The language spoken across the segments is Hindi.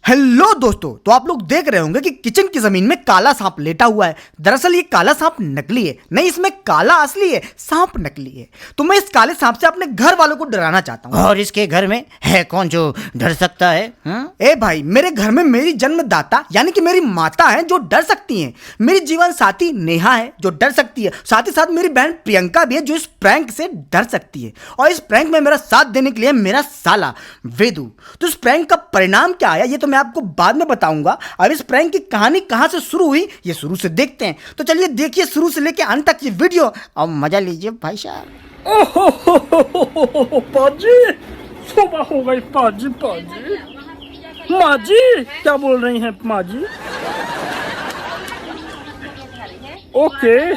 हेलो दोस्तों, तो आप लोग देख रहे होंगे कि किचन की जमीन में काला सांप लेटा हुआ है। दरअसल ये काला सांप नकली है, नहीं इसमें काला असली है, सांप नकली है। तो मैं इस काले सांप से अपने घर वालों को डराना चाहता हूँ। और इसके घर में है कौन जो डर सकता है? ए भाई, मेरे घर में मेरी जन्मदाता यानी कि मेरी माता है जो डर सकती हैं। मेरी जीवन साथी नेहा है जो डर सकती है। साथ ही साथ मेरी बहन प्रियंका भी है जो इस प्रैंक से डर सकती है। और इस प्रैंक में मेरा साथ देने के लिए मेरा साला वेदू। तो इस प्रैंक का परिणाम क्या आया ये तो मैं आपको बाद में बताऊंगा। अब इस प्रैंक की कहानी कहां से शुरू हुई ये शुरू से देखते हैं। तो चलिए देखिए शुरू से लेके अंत तक ये वीडियो और मजा लीजिए भाई साहब। ओहो पाजी, सुबह हो गई पाजी। पाजी माँ जी क्या बोल रही हैं माँ जी? ओके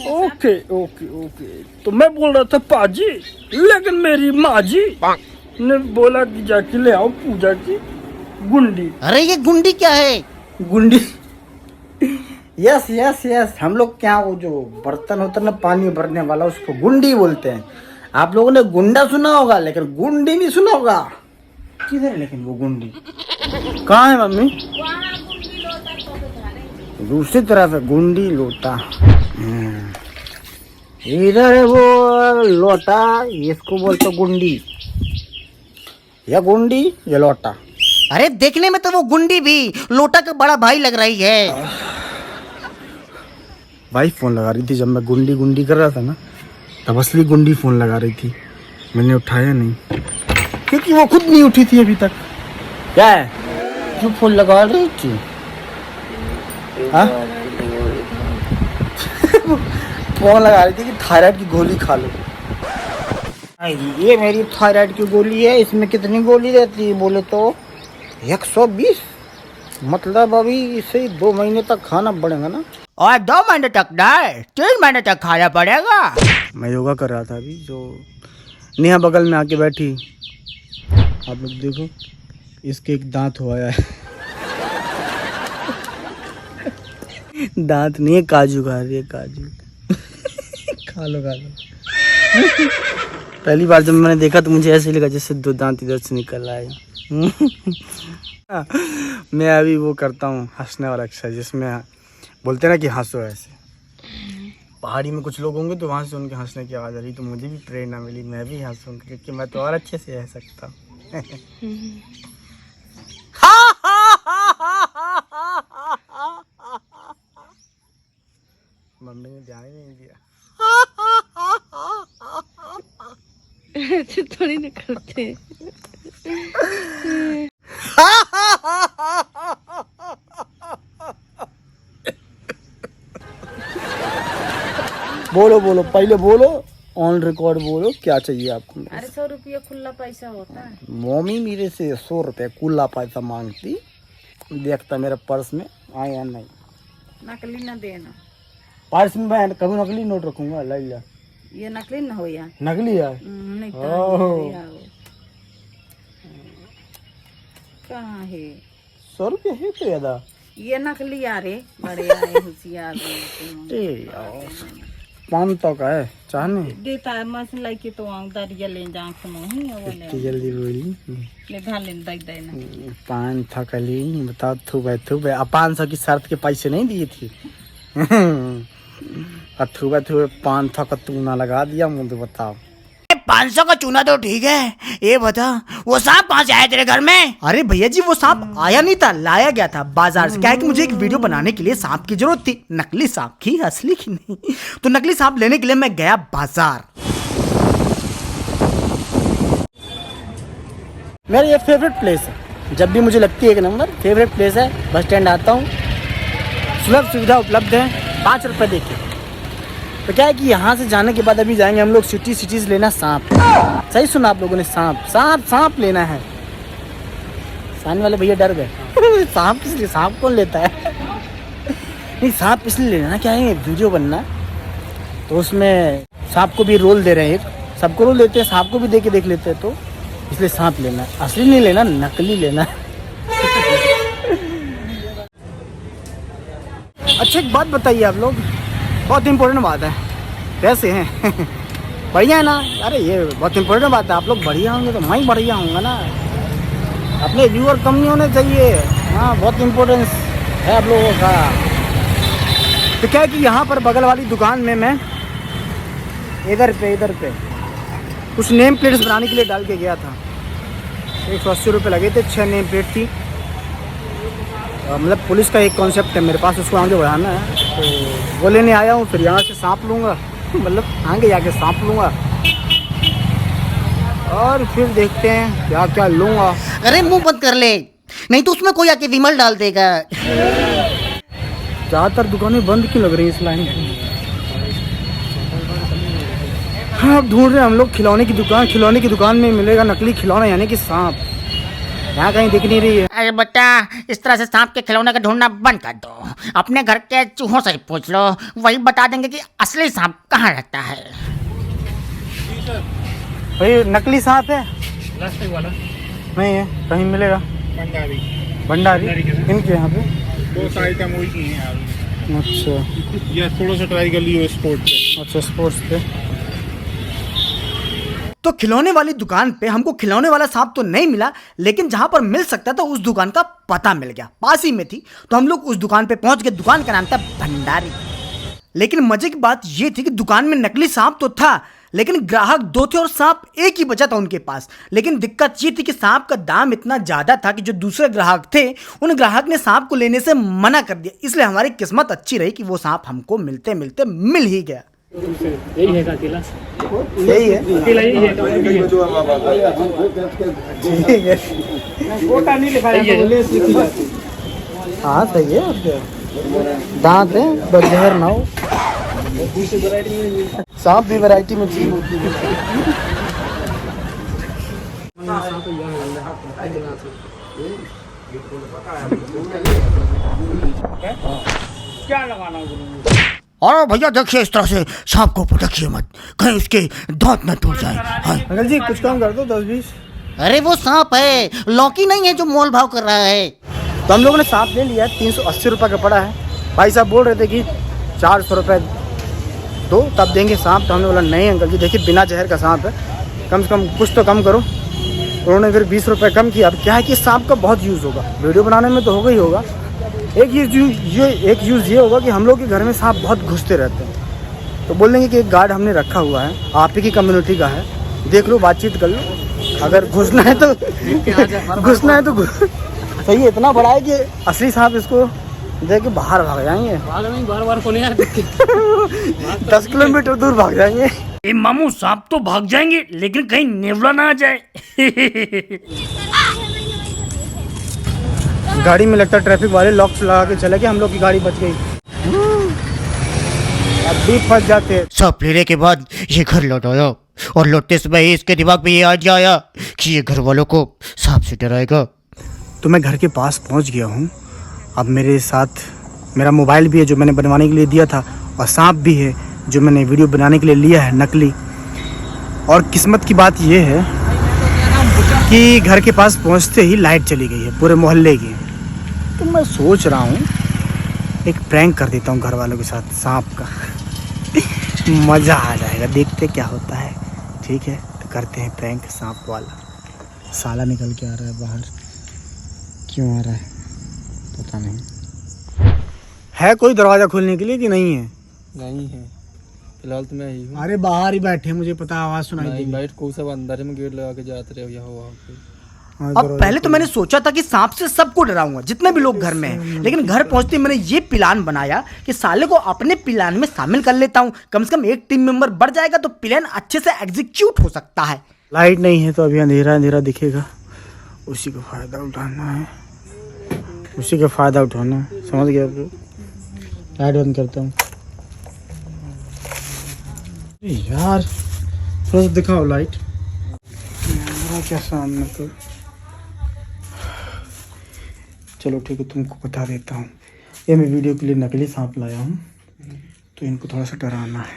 ओके ओके ओके, तो मैं बोल रहा था पाजी, लेकिन मेरी माँ जी ने बोला कि जाके ले आओ पूजा की गुंडी। अरे ये गुंडी क्या है? गुंडी? यस यस यस, हम लोग क्या वो जो बर्तन होता है ना पानी भरने वाला उसको गुंडी बोलते हैं। आप लोगों ने गुंडा सुना होगा लेकिन गुंडी नहीं सुना होगा। किधर है लेकिन वो गुंडी? कहाँ है मम्मी? दूसरी तरफ है गुंडी लोटा। इधर है वो लोटा, इसको बोलते गुंडी। या गुंडी या लोटा। अरे देखने में तो वो गुंडी भी लोटा का बड़ा भाई लग रही है। भाई फोन लगा रही थी जब मैं गुंडी गुंडी कर रहा था ना, तब असली गुंडी फोन लगा रही थी। मैंने उठाया नहीं क्योंकि वो खुद नहीं उठी थी अभी तक। क्या है? क्यों फोन लगा रही थी? फोन लगा रही थी कि थायराइड की गोली खा लो। ये मेरी थायराइड की गोली है। इसमें कितनी गोली रहती है बोले तो 120। मतलब अभी इसे 2 महीने तक खाना पड़ेगा ना। और 2 महीने तक नहीं, 3 महीने तक खाना पड़ेगा। मैं योगा कर रहा था अभी, जो नेहा बगल में आके बैठी। आप लोग देखो इसके एक दांत हुआ है। दांत नहीं है, काजू खा रही है, काजू। खा लो खा लो। पहली बार जब मैंने देखा तो मुझे ऐसे लगा जैसे 2 दांत इधर से निकल आए। मैं अभी वो करता हूँ हंसने वाला एक्सरसाइज, जिसमें बोलते हैं ना कि हंसो ऐसे। पहाड़ी में कुछ लोग होंगे तो वहाँ से उनके हंसने की आवाज़ आ रही, तो मुझे भी प्रेरणा मिली, मैं भी हंसूंगा क्योंकि मैं तो और अच्छे से हंस सकता हूँ। मम्मी ने ध्यान ही नहीं दिया। ऐसे थोड़ी ना करते। बोलो बोलो, पहले बोलो, ऑन रिकॉर्ड बोलो, क्या चाहिए आपको? अरे 100 रुपया खुला पैसा होता है। मम्मी मेरे से 100 रुपये खुला पैसा मांगती। देखता मेरे पर्स में आया या नहीं। नकली ना देना। पर्स में मैं कभी नकली नोट रखूंगा। ले लिया। ये नकली ना हो यार। नकली है? नहीं ओह। कहाँ है? 100 रुपये है तो यादा। ये नकली यार है, बड़े आए होशियार। 500 का है, चाहने देता है मस्त लाइके तो दरिया ले जा के नहीं है वाले। जल्दी बोली। ले धा ले दई दई ना। 500 का ली, बताओ। थूबे 500 की शर्त के पैसे नहीं दिए थे। थूबे 500 का तूना लगा दिया मुझे। बताओ 500 का चूना तो ठीक है, ये बता वो सांप कहाँ से आया तेरे घर में? अरे भैया जी, वो सांप आया नहीं था, लाया गया था बाजार से। क्या है कि मुझे एक वीडियो बनाने के लिए सांप की जरूरत थी। नकली सांप की, असली की नहीं। तो नकली सांप लेने के लिए मैं गया बाजार। मेरा ये फेवरेट प्लेस है, जब भी मुझे लगती है एक नंबर फेवरेट प्लेस है। बस स्टैंड आता हूँ, सुलभ सुविधा उपलब्ध है, 5 रुपये देके। तो क्या है कि यहाँ से जाने के बाद अभी जाएंगे हम लोग सिटीज लेना सांप। सही सुना आप लोगों ने, सांप लेना है। सामने वाले भैया डर गए। सांप किस लिए? सांप कौन लेता है? नहीं, सांप इसलिए लेना, क्या है वीडियो बनना, तो उसमें सांप को भी रोल दे रहे हैं। सबको रोल देते हैं, सांप को भी दे के देख लेते हैं, तो इसलिए सांप लेना है। असली नहीं लेना, नकली लेना है। अच्छा एक बात बताइए आप लोग, बहुत इम्पोर्टेंट बात है। कैसे हैं? बढ़िया है ना? अरे ये बहुत इम्पोर्टेंट बात है। आप लोग बढ़िया होंगे तो मैं ही बढ़िया होऊंगा ना। अपने व्यूअर कम नहीं होने चाहिए। हाँ, बहुत इम्पोर्टेंस है आप लोगों का। तो क्या है कि यहाँ पर बगल वाली दुकान में मैं इधर पे कुछ नेम प्लेट्स बनाने के लिए डाल के गया था। 180 रुपये लगे थे, 6 नेम प्लेट थी। मतलब पुलिस का एक कॉन्सेप्ट है मेरे पास, उसको आगे बढ़ाना है, तो वो लेने आया हूँ। फिर यहाँ से सांप लूँगा, मतलब आगे जाके सांप लूँगा, और फिर देखते हैं क्या क्या लूँगा। अरे मुंह बंद कर ले, नहीं तो उसमें कोई आके विमल डाल देगा। ज़्यादातर दुकानें बंद क्यों लग रही हैं इस लाइन में? हाँ, अब ढूंढ रहे हैं हम लोग खिलौने की दुकान। खिलौने की दुकान में मिलेगा नकली खिलौना यानी कि सांप। यहाँ कहीं दिख नहीं रही है। अरे बच्चा, इस तरह से सांप के खिलौने का ढूंढना बंद कर दो। अपने घर के चूहों से पूछ लो, वही बता देंगे कि असली सांप कहाँ रहता है। भाई नकली सांप है? प्लास्टिक वाला नहीं है, कहीं मिलेगा? भंडारी इनके यहाँ पे 2 आइटम वही की हैं यार। अच्छा, ये थोड़ा सा ट्राई कर लियो स्पोर्ट पे। अच्छा, स्पोर्ट्स पे। तो खिलौने वाली दुकान पे हमको खिलौने वाला सांप तो नहीं मिला, लेकिन जहां पर मिल सकता था उस दुकान का पता मिल गया, पास ही में थी। तो हम लोग उस दुकान पे पहुंच गए। दुकान का नाम था भंडारी। लेकिन मजे की बात ये थी कि दुकान में नकली सांप तो था, लेकिन ग्राहक 2 थे और सांप एक ही बचा था उनके पास। लेकिन दिक्कत ये थी कि सांप का दाम इतना ज़्यादा था कि जो दूसरे ग्राहक थे, उन ग्राहक ने सांप को लेने से मना कर दिया। इसलिए हमारी किस्मत अच्छी रही कि वो सांप हमको मिलते मिलते मिल ही गया। यही है का अकेला, यही है, अकेला यही है। ठीक है। कोटा नहीं लिखा है। हाँ सही है। और क्या, दांत है बस जहर ना हो। सांप भी वैरायटी में चाहिए। क्या लगाना? और भैया देखिए, इस तरह से सांप को देखिए मत, कहीं उसके दांत न टूट जाए। हाँ। अंकल जी कुछ कम कर दो, 10-20। अरे वो सांप है, लौकी नहीं है जो मोल भाव कर रहा है। तो हम लोगों ने सांप ले लिया है, 380 रुपये का पड़ा है। भाई साहब बोल रहे थे कि 400 रुपये दो तब देंगे सांप। तो हमने बोला नहीं अंकल जी, देखिए बिना जहर का सांप है, कम से कम कुछ तो कम करो। उन्होंने फिर 20 रुपये कम किया। अब क्या है कि सांप का बहुत यूज़ होगा, वीडियो बनाने में तो होगा ही होगा। एक यूज़ ये होगा कि हम लोग के घर में सांप बहुत घुसते रहते हैं। तो बोल देंगे कि एक गार्ड हमने रखा हुआ है, आप ही की कम्युनिटी का है, देख लो, बातचीत कर लो, अगर घुसना है तो सही है। इतना बड़ा है कि असली सांप इसको देख के बाहर भाग जाएंगे। बार को नहीं यार 10 किलोमीटर दूर भाग जाएंगे। ए मामू, सांप तो भाग जाएंगे लेकिन कहीं नेवला ना आ जाए। गाड़ी में लगता है ट्रैफिक वाले लॉक्स लगा के चले गए, हम लोग की गाड़ी बच गई। अब भी फंस जाते हैं। सांप लेने के बाद ये घर लौट आया, और लौटते समय ही इसके दिमाग में ये आ जाया कि ये घर वालों को सांप से डराएगा। तो मैं घर के पास पहुंच गया हूं। अब मेरे साथ मेरा मोबाइल भी है जो मैंने बनवाने के लिए दिया था, और सांप भी है जो मैंने वीडियो बनाने के लिए लिया है नकली। और किस्मत की बात ये है कि घर के पास पहुंचते ही लाइट चली गई है पूरे मोहल्ले की। तो मैं सोच रहा हूँ एक प्रैंक कर देता हूँ घर वालों के साथ सांप का। मज़ा आ जाएगा, देखते क्या होता है। ठीक है, तो करते हैं प्रैंक सांप वाला। साला निकल के आ रहा है बाहर, क्यों आ रहा है पता नहीं। है कोई दरवाज़ा खोलने के लिए कि नहीं है? नहीं है, फिलहाल तो मैं ही हूँ। अरे बाहर ही बैठे, मुझे पता आवाज़ सुनाई नहीं, देगी। लाइट को सब अंदर में गेट लगा के जाते रहे यहाँ वहाँ पे। हाँ, अब पहले तो मैंने सोचा था कि सांप से सबको डराऊंगा जितने भी लोग घर में हैं, लेकिन घर पहुंचते ही मैंने ये प्लान बनाया कि साले को अपने प्लान में शामिल कर लेता हूं। कम से कम एक टीम मेंबर बढ़ जाएगा तो प्लान अच्छे से एग्जीक्यूट हो सकता है। लाइट नहीं है तो अभी अंधेरा अंधेरा दिखेगा, उसी का फ़ायदा उठाना है, उसी का फ़ायदा उठाना है। समझ गया आप लोग? लाइट बंद करता हूँ। यार थोड़ा सा दिखाओ लाइट। क्या सामने तो चलो ठीक है, तुमको बता देता हूँ। ये मैं वीडियो के लिए नकली सांप लाया हूँ, तो इनको थोड़ा सा डराना है।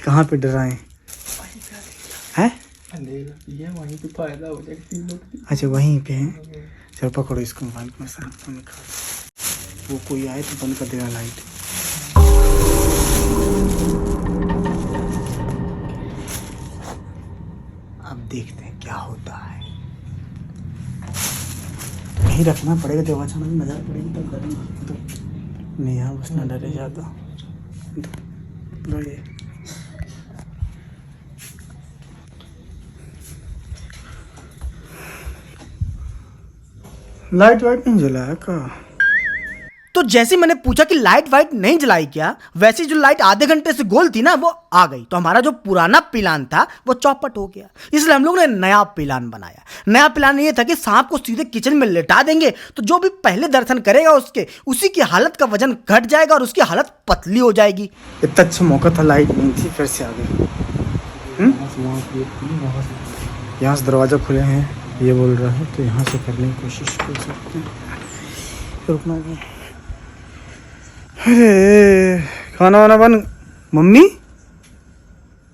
कहाँ पे डराएं? हैं? ये वहीं पे फायदा हो जाएगा 3 लोग। अच्छा वहीं पे है। चलो पकड़ो इसको, मोबाइल को मैं निकाल। वो कोई आए तो बंद कर देना लाइट। अब देखते हैं क्या होता है। नहीं रखना पड़ेगा, जब अचानक नजर पड़ेगी तब डरेंगे। तो नहीं, यहाँ बस ना डरे ज़्यादा। लो ये लाइट वाइट नहीं जलाया का? तो जैसे मैंने पूछा कि लाइट वाइट नहीं जलाई क्या, वैसे जो लाइट आधे घंटे से गोल थी ना वो आ गई। तो हमारा जो पुराना प्लान था वो चौपट हो गया। इसलिए हम लोग ने नया प्लान बनाया। नया प्लान ये था कि सांप को सीधे किचन में लेटा देंगे, तो जो भी पहले दर्शन करेगा उसी की हालत का वजन घट जाएगा और उसकी हालत पतली हो जाएगी। इतना अच्छा मौका था, लाइट नहीं थी, फिर से आ गई। यहाँ से दरवाजा खुले हैं ये बोल रहा है, तो यहाँ से करने की कोशिश कर सकते हैं। रुकना है। अरे खाना वाना बन। मम्मी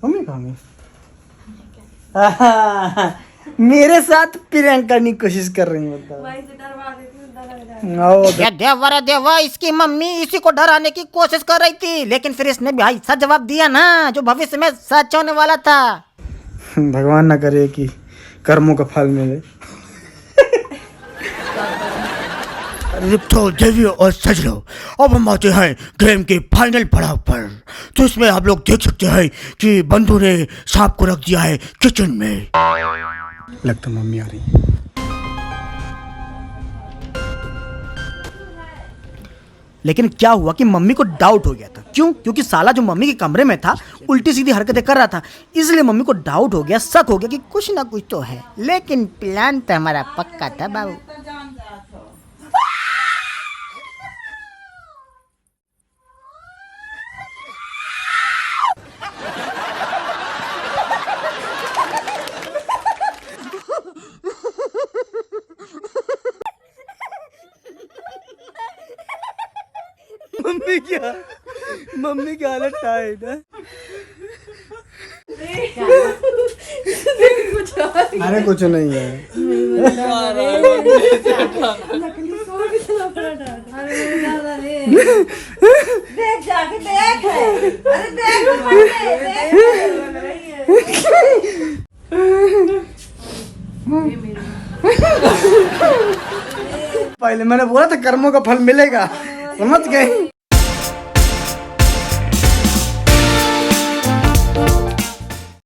मम्मी कहाँ गई? मेरे साथ प्रियंका करने की कोशिश कर रही है। देवा रे देवा, इसकी मम्मी इसी को डराने की कोशिश कर रही थी, लेकिन फिर इसने भी ऐसा जवाब दिया ना जो भविष्य में सच होने वाला था। भगवान ना करे कि कर्मों का फल मिले। तो देवियों और सजनों, अब हम आते हैं गेम के फाइनल पड़ाव पर। तो इसमें आप लोग देख सकते हैं कि बंधु ने सांप को रख दिया है किचन में। लगता मम्मी आ रही है। लेकिन क्या हुआ कि मम्मी को डाउट हो गया था। क्यों? क्योंकि साला जो मम्मी के कमरे में था उल्टी सीधी हरकतें कर रहा था, इसलिए मम्मी को डाउट हो गया, शक हो गया कि कुछ ना कुछ तो है। लेकिन प्लान तो हमारा पक्का था बाबू। मम्मी की हालत टाइट है। अरे कुछ नहीं है। देख जाके देख, अरे देख पहले मैंने बोला था कर्मों का फल मिलेगा, समझ गए?